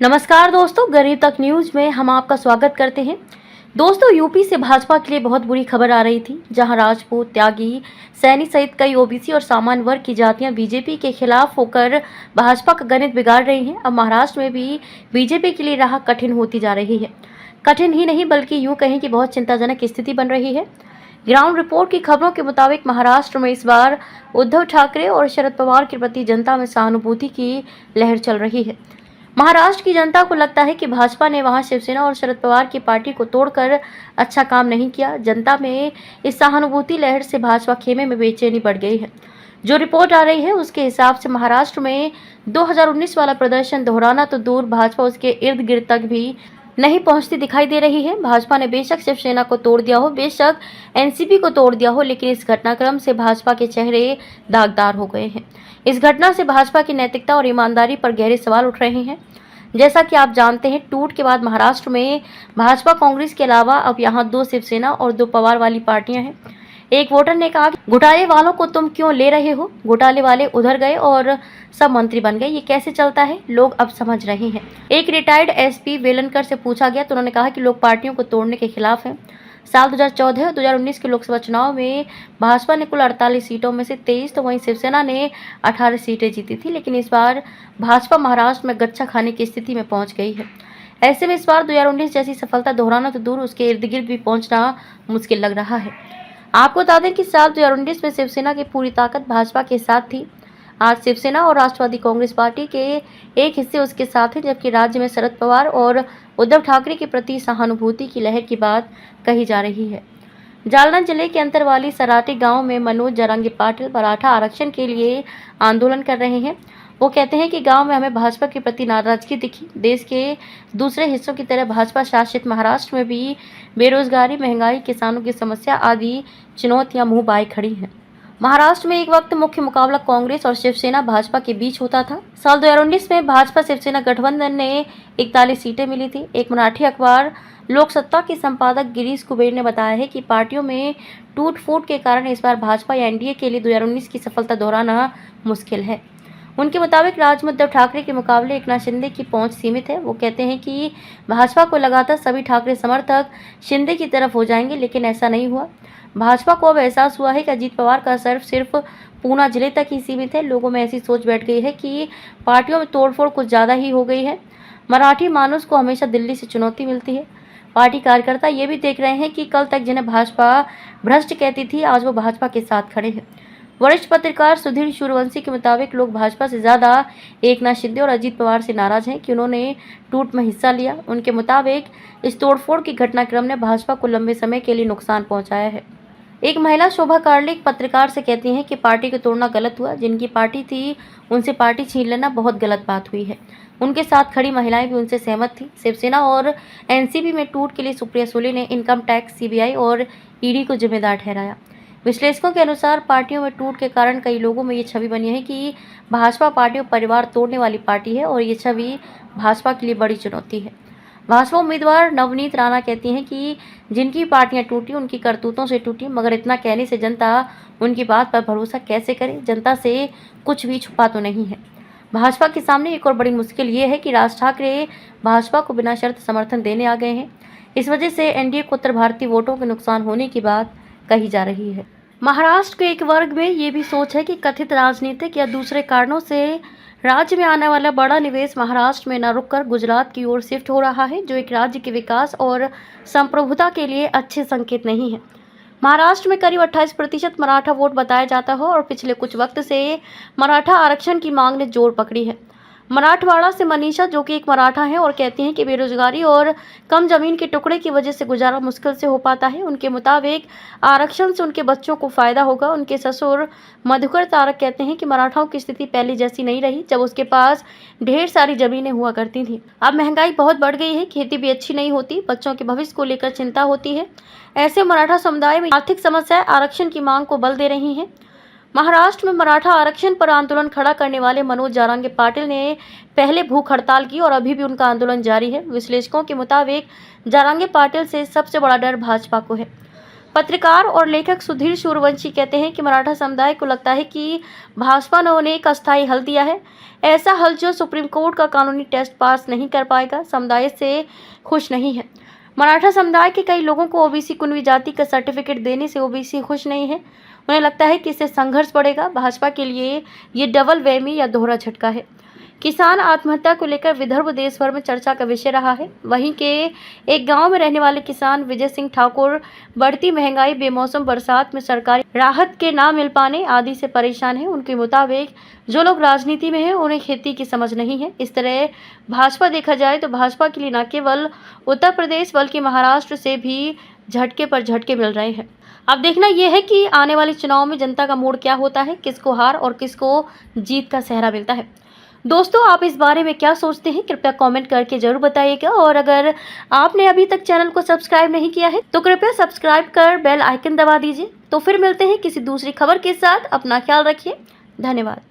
नमस्कार दोस्तों, गरीब तक न्यूज में हम आपका स्वागत करते हैं। दोस्तों, यूपी से भाजपा के लिए बहुत बुरी खबर आ रही थी, जहां राजपूत, त्यागी, सैनी सहित कई ओबीसी और सामान्य वर्ग की जातियां बीजेपी के खिलाफ होकर भाजपा का गणित बिगाड़ रही हैं। अब महाराष्ट्र में भी बीजेपी के लिए राह कठिन होती जा रही है। कठिन ही नहीं बल्कि यूं कहें कि बहुत चिंताजनक स्थिति बन रही है। ग्राउंड रिपोर्ट की खबरों के मुताबिक महाराष्ट्र में इस बार उद्धव ठाकरे और शरद पवार के प्रति जनता में सहानुभूति की लहर चल रही है। महाराष्ट्र की जनता को लगता है कि भाजपा ने वहां शिवसेना और शरद पवार की पार्टी को तोड़कर अच्छा काम नहीं किया। जनता में इस सहानुभूति लहर से भाजपा खेमे में बेचैनी बढ़ गई है। जो रिपोर्ट आ रही है उसके हिसाब से महाराष्ट्र में 2019 वाला प्रदर्शन दोहराना तो दूर, भाजपा उसके इर्द गिर्द तक भी नहीं पहुंचती दिखाई दे रही है। भाजपा ने बेशक शिवसेना को तोड़ दिया हो, बेशक एनसीपी को तोड़ दिया हो, लेकिन इस घटनाक्रम से भाजपा के चेहरे दागदार हो गए हैं। इस घटना से भाजपा की नैतिकता और ईमानदारी पर गहरे सवाल उठ रहे हैं। जैसा कि आप जानते हैं, टूट के बाद महाराष्ट्र में भाजपा कांग्रेस के अलावा अब यहाँ 2 शिवसेना और 2 पवार वाली पार्टियां हैं। एक वोटर ने कहा कि घोटाले वालों को तुम क्यों ले रहे हो, घोटाले वाले उधर गए और सब मंत्री बन गए, ये कैसे चलता है, लोग अब समझ रहे हैं। एक रिटायर्ड एसपी वेलनकर से पूछा गया तो उन्होंने कहा कि लोग पार्टियों को तोड़ने के खिलाफ हैं। साल 2014 और 2019 के लोकसभा चुनाव में भाजपा ने कुल 48 सीटों में से 23 तो वहीं शिवसेना ने 18 सीटें जीती थी, लेकिन इस बार भाजपा महाराष्ट्र में गच्चा खाने की स्थिति में पहुंच गई है। ऐसे में इस बार 2019 जैसी सफलता दोहराना तो दूर, उसके इर्द गिर्द भी पहुंचना मुश्किल लग रहा है। आपको बता दें कि साल 2019 में शिवसेना की पूरी ताकत भाजपा के साथ थी। आज शिवसेना और राष्ट्रवादी कांग्रेस पार्टी के एक हिस्से उसके साथ हैं, जबकि राज्य में शरद पवार और उद्धव ठाकरे के प्रति सहानुभूति की लहर की बात कही जा रही है। जालना जिले के अंतरवाली सराटी गांव में मनोज जरांगे पाटिल मराठा आरक्षण के लिए आंदोलन कर रहे हैं। वो कहते हैं कि गांव में हमें भाजपा के प्रति नाराजगी दिखी। देश के दूसरे हिस्सों की तरह भाजपा शासित महाराष्ट्र में भी बेरोजगारी, महंगाई, किसानों की समस्या आदि चुनौतियां मुंह बाए खड़ी हैं। महाराष्ट्र में एक वक्त मुख्य मुकाबला कांग्रेस और शिवसेना भाजपा के बीच होता था। साल 2019 में भाजपा शिवसेना गठबंधन ने 41 सीटें मिली थी। एक मराठी अखबार लोक सत्ता के संपादक गिरीश कुबेर ने बताया है कि पार्टियों में टूट फूट के कारण इस बार भाजपा या एनडीए के लिए 2019 की सफलता दोहराना मुश्किल है। उनके मुताबिक राज्य में उद्धव ठाकरे के मुकाबले एकनाथ शिंदे की पहुंच सीमित है। वो कहते हैं कि भाजपा को लगातार सभी ठाकरे समर्थक शिंदे की तरफ हो जाएंगे, लेकिन ऐसा नहीं हुआ। भाजपा को अब एहसास हुआ है कि अजीत पवार का असर सिर्फ पूना जिले तक ही सीमित है। लोगों में ऐसी सोच बैठ गई है कि पार्टियों में तोड़फोड़ कुछ ज़्यादा ही हो गई है। मराठी मानुस को हमेशा दिल्ली से चुनौती मिलती है। पार्टी कार्यकर्ता ये भी देख रहे हैं कि कल तक जिन्हें भाजपा भ्रष्ट कहती थी, आज वो भाजपा के साथ खड़े हैं। वरिष्ठ पत्रकार सुधीर सूर्यवंशी के मुताबिक लोग भाजपा से ज़्यादा एकनाथ शिंदे और अजीत पवार से नाराज हैं कि उन्होंने टूट में हिस्सा लिया। उनके मुताबिक इस तोड़फोड़ की घटनाक्रम ने भाजपा को लंबे समय के लिए नुकसान पहुंचाया है। एक महिला शोभा कार्ले एक पत्रकार से कहती हैं कि पार्टी को तोड़ना गलत हुआ। जिनकी पार्टी थी उनसे पार्टी छीन लेना बहुत गलत बात हुई है। उनके साथ खड़ी महिलाएं भी उनसे सहमत थी। शिवसेना और एनसीपी में टूट के लिए सुप्रिया सुले ने इनकम टैक्स, सीबीआई और ईडी को जिम्मेदार ठहराया। विश्लेषकों के अनुसार पार्टियों में टूट के कारण कई लोगों में ये छवि बनी है कि भाजपा पार्टी परिवार तोड़ने वाली पार्टी है और ये छवि भाजपा के लिए बड़ी चुनौती है। भाजपा उम्मीदवार नवनीत राणा कहती हैं कि जिनकी पार्टियां टूटी उनकी करतूतों से टूटी, मगर इतना कहने से जनता उनकी बात पर भरोसा कैसे करे। जनता से कुछ भी छुपा तो नहीं है। भाजपा के सामने एक और बड़ी मुश्किल ये है कि राज ठाकरे भाजपा को बिना शर्त समर्थन देने आ गए हैं। इस वजह से एनडीए को उत्तर भारतीय वोटों के नुकसान होने की बात कही जा रही है। महाराष्ट्र के एक वर्ग में ये भी सोच है कि कथित राजनीतिक या दूसरे कारणों से राज्य में आने वाला बड़ा निवेश महाराष्ट्र में न रुककर गुजरात की ओर शिफ्ट हो रहा है, जो एक राज्य के विकास और संप्रभुता के लिए अच्छे संकेत नहीं है। महाराष्ट्र में करीब 28% मराठा वोट बताया जाता है और पिछले कुछ वक्त से मराठा आरक्षण की मांग ने जोर पकड़ी है। मराठवाड़ा से मनीषा, जो कि एक मराठा है और कहती हैं कि बेरोजगारी और कम जमीन के टुकड़े की वजह से गुजारा मुश्किल से हो पाता है। उनके मुताबिक आरक्षण से उनके बच्चों को फायदा होगा। उनके ससुर मधुकर तारक कहते हैं कि मराठाओं की स्थिति पहले जैसी नहीं रही, जब उसके पास ढेर सारी जमीनें हुआ करती थी। अब महंगाई बहुत बढ़ गई है, खेती भी अच्छी नहीं होती, बच्चों के भविष्य को लेकर चिंता होती है। ऐसे मराठा समुदाय में आर्थिक समस्याएं आरक्षण की मांग को बल दे रही हैं। महाराष्ट्र में मराठा आरक्षण पर आंदोलन खड़ा करने वाले मनोज जरांगे पाटिल ने पहले भूख हड़ताल की और अभी भी उनका आंदोलन जारी है। विश्लेषकों के मुताबिक जरांगे पाटिल से सबसे बड़ा डर भाजपा को है। पत्रकार और लेखक सुधीर सूर्यवंशी कहते हैं कि मराठा समुदाय को लगता है कि भाजपा ने उन्हें एक अस्थायी हल दिया है, ऐसा हल जो सुप्रीम कोर्ट का कानूनी टेस्ट पास नहीं कर पाएगा। समुदाय से खुश नहीं है। मराठा समुदाय के कई लोगों को ओबीसी कुनवी जाति का सर्टिफिकेट देने से ओबीसी खुश नहीं है। उन्हें लगता है कि इससे संघर्ष बढ़ेगा। भाजपा के लिए ये डबल वहमी या दोहरा झटका है। किसान आत्महत्या को लेकर विदर्भ देश भर में चर्चा का विषय रहा है। वहीं के एक गांव में रहने वाले किसान विजय सिंह ठाकुर बढ़ती महंगाई, बेमौसम बरसात में सरकारी राहत के ना मिल पाने आदि से परेशान हैं। उनके मुताबिक जो लोग राजनीति में हैं उन्हें खेती की समझ नहीं है। इस तरह भाजपा देखा जाए तो भाजपा के लिए न केवल उत्तर प्रदेश बल्कि महाराष्ट्र से भी झटके पर झटके मिल रहे हैं। अब देखना यह है कि आने वाले चुनाव में जनता का मूड क्या होता है, किसको हार और किसको जीत का सेहरा मिलता है। दोस्तों, आप इस बारे में क्या सोचते हैं, कृपया कमेंट करके जरूर बताइएगा। और अगर आपने अभी तक चैनल को सब्सक्राइब नहीं किया है तो कृपया सब्सक्राइब कर बेल आइकन दबा दीजिए। तो फिर मिलते हैं किसी दूसरी खबर के साथ। अपना ख्याल रखिए। धन्यवाद।